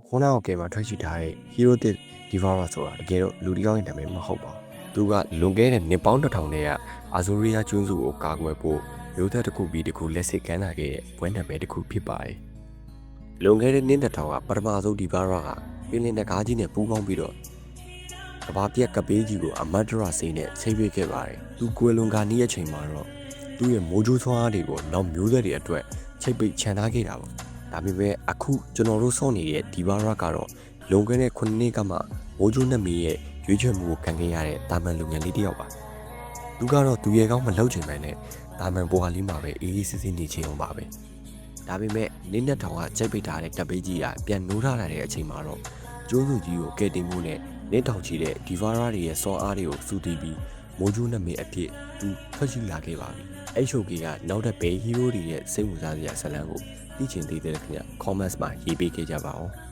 ခုနကကဲမှာထွက်ရှိထားတဲ့ Hero တစ် Devourer ဆိုတာတကယ်တော့လူတစ်ယောက်ရဲ့နာမည်မဟုတ်ပါဘူး။သူကလွန်ခဲ့တဲ့နှစ်ပေါင်း1000နဲ့ကအာဇိုရီးယားကျွန်းစုကိုကာကွယ်ဖို့မျိုးသက်တစ်ခုပြီးတစ်ခုလက်စစ်ကမ်းလာခဲ့တဲ့ပွဲနာမည်တစ်ခုဖြစ်ပါတယ်။လွန်ခဲ့တဲ့နှစ်1000ကပထမဆုံး Devourer ကပင်လယ်နက်ကားကြီးနဲ့ပူးပေါင်းပြီးတော့ကဘာပြက်ကပေးကြီးကိုအမတ်ဒရာစိန်နဲ့ဆိတ်ပေးခဲ့ပါတယ်။သူကွယ်လွန်ကာနီးရဲ့ချိန်မှာတော့သူ့ရဲ့မိုးကြိုးဆွမ်းအားတွေကိုနောက်မျိုးသက်တွေအတွက်ချိတ်ပိတ်ချန်ထားခဲ့တာပါ။ဒါပေမဲ့အခုကျွန်တော်တို့စောင့်နေတဲ့ Devourer ကတော့လွန်ခဲ့တဲ့9နှစ်ကမှမိုးကြိုးနှက်မီရဲ့ရွေးချယ်မှုကိုခံခဲ့ရတဲ့တာမန်လူငယ်လေးတစ်ယောက်ပါ။သူကတော့သူရဲ့ကောင်းမလှုပ်ချင်ပဲနဲ့တာမန်ဘွားလေးမှာပဲအေးအေးဆေးဆေးနေချင်အောင်ပါပဲ။ဒါပေမဲ့နင်းနဲ့ထောင်ကချိတ်ပိတ်ထားတဲ့တပ်ပေးကြီးကပြန်နိုးထားလာတဲ့အချိန်မှာတော့ကျိုးစုကြီးကိုကဲတင်မှုနဲ့နင်းထောင်ချီတဲ့ Devourer တွေရဲ့စောအားတွေကိုစူးတီးပြီးမိုးကြိုးနှက်မီအဖြစ်သူထွက်ရှိလာခဲ့ပါပြီ။အဲ့ရှုပ်ကြီးကနောက်တဲ့ဘယ်ဟီးရိုးတွေရဲ့စိတ်ဝင်စားစရာဇာတ်လမ်းကိုသိချင်သေးတယ်ခင်ဗျ comments မှာရေးပေးခဲ့ကြပါဦး။